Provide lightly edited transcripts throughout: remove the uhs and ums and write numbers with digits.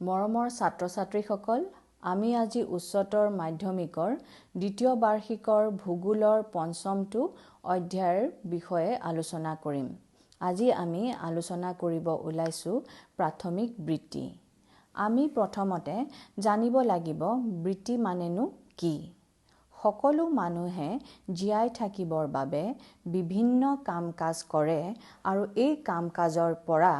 মৰমৰ ছাত্ৰ-ছাত্ৰীসকল, আমি আজি উচ্চতৰ মাধ্যমিকৰ দ্বিতীয় বাৰ্ষিকৰ ভূগোলৰ পঞ্চমটো অধ্যায়ৰ বিষয়ে আলোচনা কৰিম। আজি আমি আলোচনা কৰিব ওলাইছোঁ প্ৰাথমিক বৃত্তি। আমি প্ৰথমতে জানিব লাগিব বৃত্তি মানেনো কি? সকলো মানুহে জীয়াই থাকিবৰ বাবে বিভিন্ন কাম-কাজ কৰে আৰু এই কাম-কাজৰ পৰা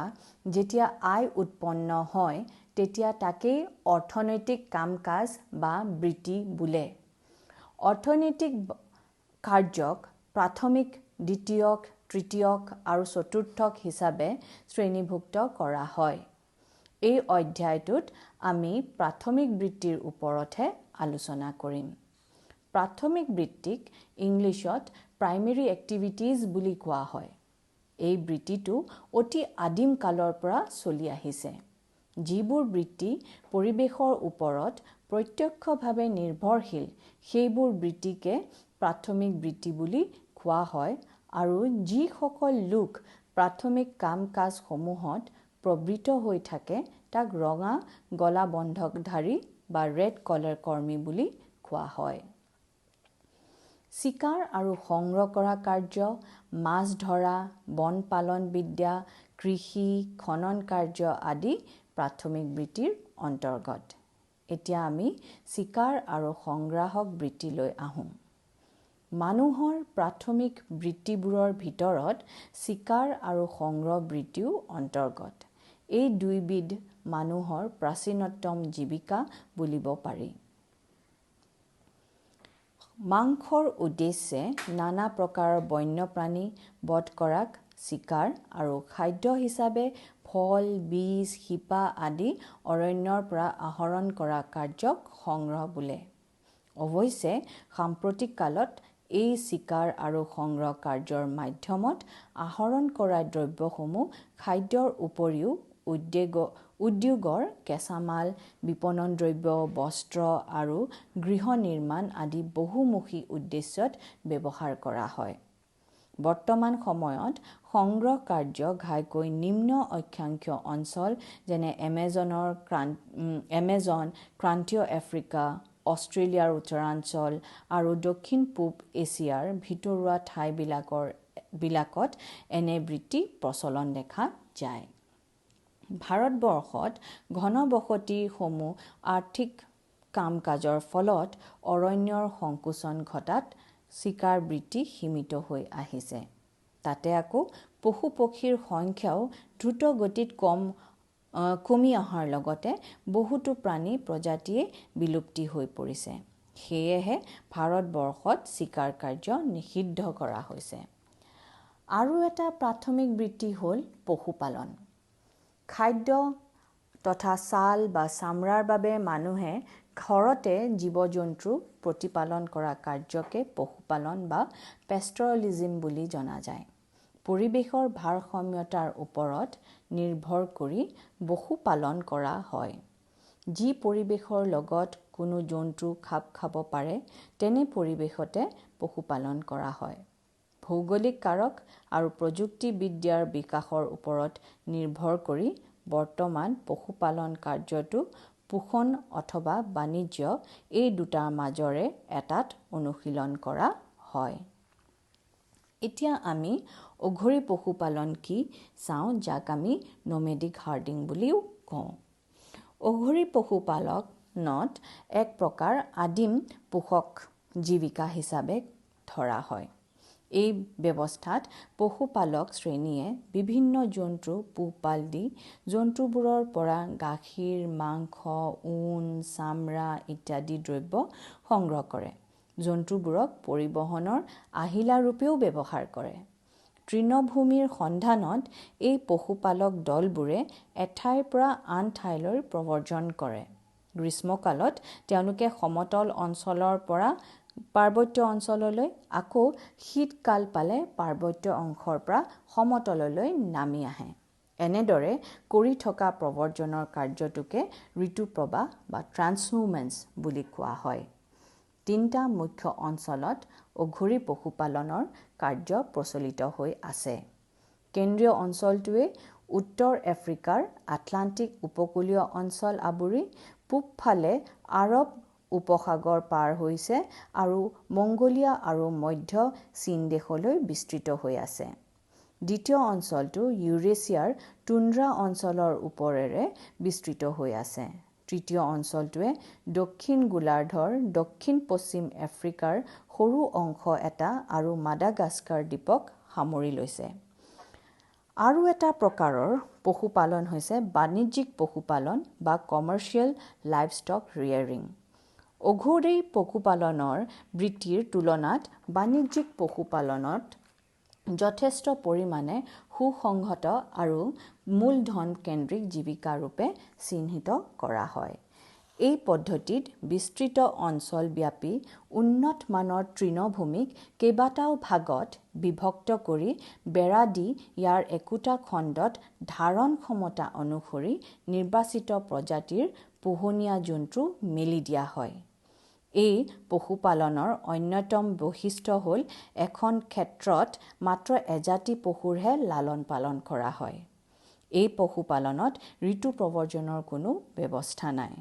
যেতিয়া আয় উৎপন্ন হয় তেতিয়া তাকেই অৰ্থনৈতিক কাম-কাজ বা বৃত্তি বোলে। অৰ্থনৈতিক কাৰ্যক প্ৰাথমিক, দ্বিতীয়ক, তৃতীয়ক আৰু চতুৰ্থক হিচাপে শ্ৰেণীভুক্ত কৰা হয়। এই অধ্যায়টোত আমি প্ৰাথমিক বৃত্তিৰ ওপৰতহে আলোচনা কৰিম। প্ৰাথমিক বৃত্তিক ইংলিছত প্ৰাইমেৰী এক্টিভিটিজ বুলি কোৱা হয়। এই বৃত্তিটো অতি আদিম কালৰ পৰা চলি আহিছে। যিবোৰ বৃত্তি পৰিৱেশৰ ওপৰত প্ৰত্যক্ষভাৱে নিৰ্ভৰশীল সেইবোৰ বৃত্তিকে প্ৰাথমিক বৃত্তি বুলি কোৱা হয় আৰু যিসকল লোক প্ৰাথমিক কাম-কাজসমূহত প্ৰবৃত্ত হৈ থাকে তাক ৰঙা গলাবন্ধকধাৰী বা ৰেড কলাৰ কৰ্মী বুলি কোৱা হয়। চিকাৰ আৰু সংগ্ৰহ কৰা কাৰ্য, মাছ ধৰা, বন পালন বিদ্যা, কৃষি, খনন কাৰ্য আদি প্ৰাথমিক বৃত্তিৰ অন্তৰ্গত। এতিয়া আমি চিকাৰ আৰু সংগ্ৰাহক বৃত্তিলৈ আহোঁ। মানুহৰ প্ৰাথমিক বৃত্তিবোৰৰ ভিতৰত চিকাৰ আৰু সংগ্ৰহ বৃত্তিও অন্তৰ্গত। এই দুইবিধ মানুহৰ প্ৰাচীনতম জীৱিকা বুলিব পাৰি। মাংসৰ উদ্দেশ্যে নানা প্ৰকাৰৰ বন্যপ্ৰাণী বধ কৰাক চিকাৰ আৰু খাদ্য হিচাপে ফল, বীজ, শিপা আদি অৰণ্যৰ পৰা আহৰণ কৰা কাৰ্যক সংগ্ৰহ বোলে। অৱশ্যে সাম্প্ৰতিক কালত এই চিকাৰ আৰু সংগ্ৰহ কাৰ্যৰ মাধ্যমত আহৰণ কৰা দ্ৰব্যসমূহ খাদ্যৰ উপৰিও উদ্যোগৰ কেঁচামাল, বিপণন দ্ৰব্য, বস্ত্ৰ আৰু গৃহ নিৰ্মাণ আদি বহুমুখী উদ্দেশ্যত ব্যৱহাৰ কৰা হয়। বৰ্তমান সময়ত সংগ্ৰহ কাৰ্য ঘাইকৈ নিম্ন অক্ষাংশীয় অঞ্চল যেনে এমেজন, ক্ৰান্তীয় আফ্ৰিকা, অষ্ট্ৰেলিয়াৰ উত্তৰাঞ্চল আৰু দক্ষিণ পূব এছিয়াৰ ভিতৰুৱা ঠাইবিলাকত এনে বৃত্তি প্ৰচলন দেখা যায়। ভাৰতবৰ্ষত ঘনবসতিসমূহ আৰ্থিক কাম-কাজৰ ফলত অৰণ্যৰ সংকোচন ঘটাত চিকাৰ বৃত্তি সীমিত হৈ আহিছে। তাতে আকৌ পশু-পক্ষীৰ সংখ্যাও দ্ৰুত গতিত কমি অহাৰ লগতে বহুতো প্ৰাণী প্ৰজাতিয়ে বিলুপ্তি হৈ পৰিছে। সেয়েহে ভাৰতবৰ্ষত চিকাৰ কাৰ্য নিষিদ্ধ কৰা হৈছে। আৰু এটা প্ৰাথমিক বৃত্তি হ'ল পশুপালন। খাদ্য তথা ছাল বা চামৰাৰ বাবে মানুহে ঘৰতে জীৱ-জন্তু প্ৰতিপালন কৰা কাৰ্যকে পশুপালন বা পেষ্টৰেলিজম বুলি জনা যায়। পৰিৱেশৰ ভাৰসাম্যতাৰ ওপৰত নিৰ্ভৰ কৰি পশুপালন কৰা হয়। যি পৰিৱেশৰ লগত কোনো জন্তু খাপ খাব পাৰে তেনে পৰিৱেশতে পশুপালন কৰা হয়। ভৌগোলিক কাৰক আৰু প্ৰযুক্তিবিদ্যাৰ বিকাশৰ ওপৰত নিৰ্ভৰ কৰি বৰ্তমান পশুপালন কাৰ্যটো পোষণ অথবা বাণিজ্য এই দুটাৰ মাজৰে এটাত অনুশীলন কৰা হয়। এতিয়া আমি অঘৰী পশুপালন কি চাওঁ, যাক আমি নমেডিক হাৰ্ডিং বুলিও কওঁ। অঘৰী পশুপালনত এক প্ৰকাৰ আদিম পোষক জীৱিকা হিচাপে ধৰা হয়। এই ব্যৱস্থাত পশুপালক শ্ৰেণীয়ে বিভিন্ন জন্তু পোহপাল দি জন্তুবোৰৰ পৰা গাখীৰ, মাংস, ঊণ, চামৰা ইত্যাদি দ্ৰব্য সংগ্ৰহ কৰে। জন্তুবোৰক পৰিবহনৰ আহিলা ৰূপেও ব্যৱহাৰ কৰে। তৃণভূমিৰ সন্ধানত এই পশুপালক দলবোৰে এঠাইৰ পৰা আন ঠাইলৈ প্ৰব্ৰজন কৰে। গ্ৰীষ্মকালত তেওঁলোকে সমতল অঞ্চলৰ পৰা পাৰ্বত্য অঞ্চললৈ, আকৌ শীতকাল পালে পাৰ্বত্য অংশৰ পৰা সমতললৈ নামি আহে। এনেদৰে কৰি থকা প্ৰব্ৰজনৰ কাৰ্যটোকে ঋতুপ্ৰবাহ বা ট্ৰান্সহুমেন্স বুলি কোৱা হয়। ৩টা মুখ্য অঞ্চলত অঘৰী পশুপালনৰ কাৰ্য প্ৰচলিত হৈ আছে। কেন্দ্ৰীয় অঞ্চলটোৱে উত্তৰ আফ্ৰিকাৰ আটলান্টিক উপকূলীয় অঞ্চল আবৰি পূবফালে আৰব উপসাগৰ পাৰ হৈছে আৰু মংগোলিয়া আৰু মধ্য চীন দেশলৈ বিস্তৃত হৈ আছে। দ্বিতীয় অঞ্চলটো ইউৰেছিয়াৰ টুন্দ্ৰা অঞ্চলৰ ওপৰেৰে বিস্তৃত হৈ আছে। তৃতীয় অঞ্চলটোৱে দক্ষিণ গোলাৰ্ধৰ দক্ষিণ পশ্চিম আফ্ৰিকাৰ সৰু অংশ এটা আৰু মাডাগাস্কাৰ দ্বীপক সামৰি লৈছে। আৰু এটা প্ৰকাৰৰ পশুপালন হৈছে বাণিজ্যিক পশুপালন বা কমাৰ্চিয়েল লাইভষ্টক ৰিয়াৰিং। অঘোৰেই পশুপালনৰ বৃত্তিৰ তুলনাত বাণিজ্যিক পশুপালনত যথেষ্ট পৰিমাণে সুসংহত আৰু মূলধন কেন্দ্ৰিক জীৱিকা ৰূপে চিহ্নিত কৰা হয়। এই পদ্ধতিত বিস্তৃত অঞ্চলব্যাপী উন্নত মানৰ তৃণভূমিক কেইবাটাও ভাগত বিভক্ত কৰি বেৰা দি ইয়াৰ একোটা খণ্ডত ধাৰণ ক্ষমতা অনুসৰি নিৰ্বাচিত প্ৰজাতিৰ পোহনীয়া জন্তু মেলি দিয়া হয়। এই পশুপালনৰ অন্যতম বৈশিষ্ট্য হ'ল এখন ক্ষেত্ৰত মাত্ৰ এজাতি পশুৰহে লালন পালন কৰা হয়। এই পশুপালনত ঋতু প্ৰব্ৰজনৰ কোনো ব্যৱস্থা নাই।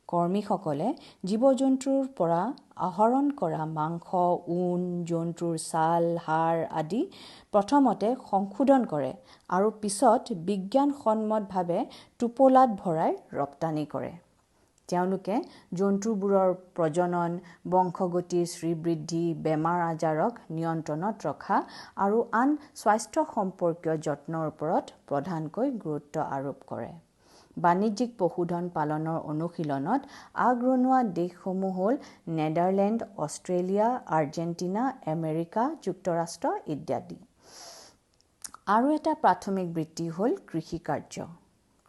কৰ্মীসকলে জীৱ-জন্তুৰ পৰা আহৰণ কৰা মাংস, ঊণ, জন্তুৰ ছাল, হাড় আদি প্ৰথমতে সংশোধন কৰে আৰু পিছত বিজ্ঞানসন্মতভাৱে টোপোলাত ভৰাই ৰপ্তানি কৰে। তেওঁলোকে জন্তুবোৰৰ প্ৰজনন, বংশগতিৰ শ্ৰীবৃদ্ধি, বেমাৰ-আজাৰক নিয়ন্ত্ৰণত ৰখা আৰু আন স্বাস্থ্য সম্পৰ্কীয় যত্নৰ ওপৰত প্ৰধানকৈ গুৰুত্ব আৰোপ কৰে। বাণিজ্যিক পশুধন পালনৰ অনুশীলনত আগৰণুৱা দেশসমূহ হ'ল নেদাৰলেণ্ড, অষ্ট্ৰেলিয়া, আৰ্জেণ্টিনা, আমেৰিকা যুক্তৰাষ্ট্ৰ ইত্যাদি। আৰু এটা প্ৰাথমিক বৃত্তি হ'ল কৃষিকাৰ্য।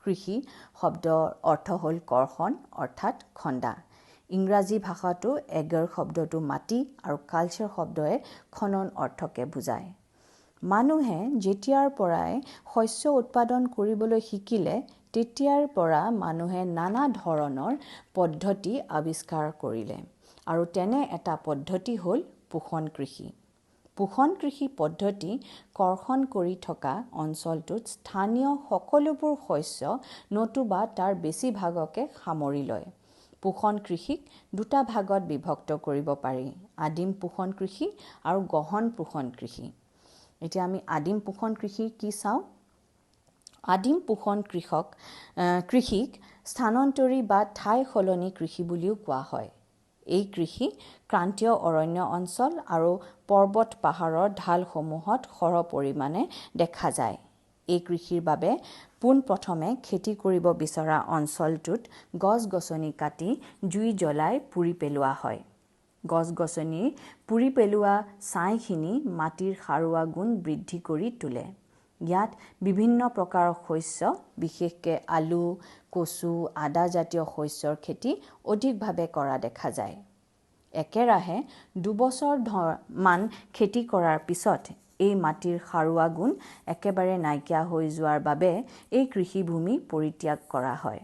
কৃষি শব্দৰ অৰ্থ হ'ল কৰ্ষণ অৰ্থাৎ খন্দা। ইংৰাজী ভাষাতো এগাৰ শব্দটো মাটি আৰু কালচাৰ শব্দই খনন অৰ্থকে বুজায়। মানুহে যেতিয়াৰ পৰাই শস্য উৎপাদন কৰিবলৈ শিকিলে তেতিয়াৰ পৰা মানুহে নানা ধৰণৰ পদ্ধতি আৱিষ্কাৰ কৰিলে আৰু তেনে এটা পদ্ধতি হ'ল পোষণ কৃষি। পোষণ কৃষি পদ্ধতি কৰ্ষণ কৰি থকা অঞ্চলটোত স্থানীয় সকলোবোৰ শস্য নতুবা তাৰ বেছিভাগকে সামৰি লয়। পোষণ কৃষিক দুটা ভাগত বিভক্ত কৰিব পাৰি: আদিম পোষণ কৃষি আৰু গহন পোষণ কৃষি। এতিয়া আমি আদিম পোষণ কৃষি কি চাওঁ। আদিম পোষণ কৃষিক স্থানান্তৰী বা ঠাই সলনি কৃষি বুলিও কোৱা হয়। এই কৃষি ক্ৰান্তীয় অৰণ্য অঞ্চল আৰু পৰ্বত পাহাৰৰ ঢালসমূহত সৰহ পৰিমাণে দেখা যায়। এই কৃষিৰ বাবে পোনপ্ৰথমে খেতি কৰিব বিচৰা অঞ্চলটোত গছ-গছনি কাটি জুই জ্বলাই পুৰি পেলোৱা হয়। গছ-গছনি পুৰি পেলোৱা ছাইখিনি মাটিৰ সাৰুৱা গুণ বৃদ্ধি কৰি তোলে। ইয়াত বিভিন্ন প্ৰকাৰৰ শস্য, বিশেষকৈ আলু, কচু, আদা জাতীয় শস্যৰ খেতি অধিকভাৱে কৰা দেখা যায়। একেৰাহে 2 বছৰ মান খেতি কৰাৰ পিছত এই মাটিৰ সাৰুৱা গুণ একেবাৰে নাইকিয়া হৈ যোৱাৰ বাবে এই কৃষিভূমি পৰিত্যাগ কৰা হয়।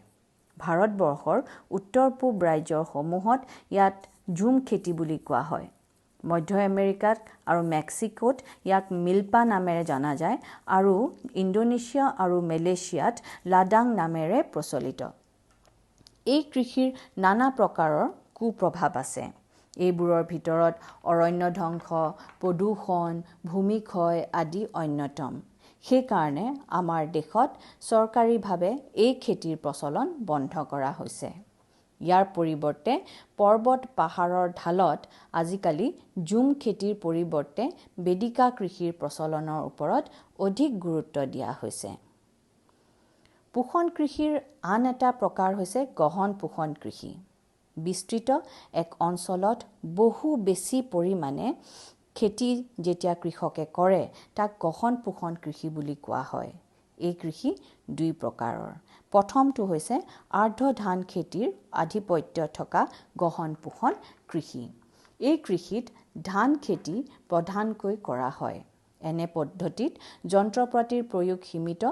ভাৰতবৰ্ষৰ উত্তৰ-পূব ৰাজ্যসমূহত ইয়াত ঝুম খেতি বুলি কোৱা হয়। মধ্য আমেৰিকাত আৰু মেক্সিকোত ইয়াক মিল্পা নামেৰে জনা যায় আৰু ইণ্ডোনেছিয়া আৰু মালয়েছিয়াত লাডাং নামেৰে প্ৰচলিত। এই কৃষিৰ নানা প্ৰকাৰৰ কুপ্ৰভাৱ আছে। এইবোৰৰ ভিতৰত অৰণ্য ধ্বংস, প্ৰদূষণ, ভূমিক্ষয় আদি অন্যতম। সেইকাৰণে আমাৰ দেশত চৰকাৰীভাৱে এই খেতিৰ প্ৰচলন বন্ধ কৰা হৈছে। ইয়াৰ পৰিৱৰ্তে পৰ্বত পাহাৰৰ ঢালত আজিকালি ঝুম খেতিৰ পৰিৱৰ্তে বেদিকা কৃষিৰ প্ৰচলনৰ ওপৰত অধিক গুৰুত্ব দিয়া হৈছে। পোষণ কৃষিৰ আন এটা প্ৰকাৰ হৈছে গহন পোষণ কৃষি। বিস্তৃত এক অঞ্চলত বহু বেছি পৰিমাণে খেতি যেতিয়া কৃষকে কৰে তাক গহন পোষণ কৃষি বুলি কোৱা হয়। এই কৃষি 2 প্ৰকাৰৰ। প্ৰথমটো হৈছে আৰ্ধ ধান খেতিৰ আধিপত্য থকা গহন পোষণ কৃষি। এই কৃষিত ধান খেতি প্ৰধানকৈ কৰা হয়। এনে পদ্ধতিত যন্ত্ৰপাতিৰ প্ৰয়োগ সীমিত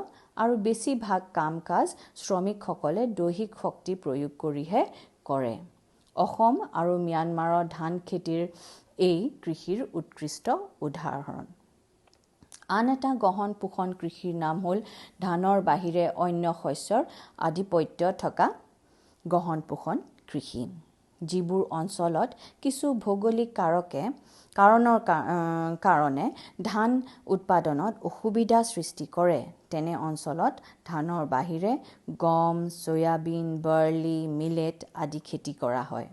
আৰু বেছিভাগ কাম-কাজ শ্ৰমিকসকলে দৈহিক শক্তি প্ৰয়োগ কৰিহে কৰে। অসম আৰু ম্যানমাৰৰ ধান খেতিৰ এই কৃষিৰ উৎকৃষ্ট উদাহৰণ। আন এটা গহন পোষণ কৃষিৰ নাম হ'ল ধানৰ বাহিৰে অন্য শস্যৰ আধিপত্য থকা গহন পোষণ কৃষি। যিবোৰ অঞ্চলত কিছু ভৌগোলিক কাৰণৰ কাৰণে ধান উৎপাদনত অসুবিধা সৃষ্টি কৰে, তেনে অঞ্চলত ধানৰ বাহিৰে গম, সয়াবিন, বাৰ্লি, মিলেট আদি খেতি কৰা হয়।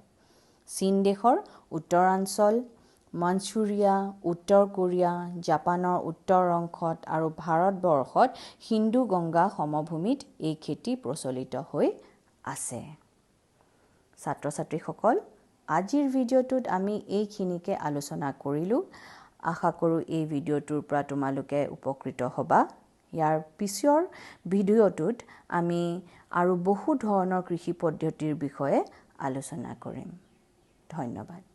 চীন দেশৰ উত্তৰাঞ্চল, মাঞ্চুৰিয়া, উত্তৰ কোৰিয়া, জাপানৰ উত্তৰ অংশত আৰু ভাৰতবৰ্ষত সিন্ধু গংগা সমভূমিত এই খেতি প্ৰচলিত হৈ আছে। ছাত্ৰ ছাত্ৰীসকল, আজিৰ ভিডিঅ'টোত আমি এইখিনিকে আলোচনা কৰিলোঁ। আশা কৰোঁ এই ভিডিঅ'টোৰ পৰা তোমালোকে উপকৃত হ'বা। ইয়াৰ পিছৰ ভিডিঅ'টোত আমি আৰু বহু ধৰণৰ কৃষি পদ্ধতিৰ বিষয়ে আলোচনা কৰিম। ধন্যবাদ।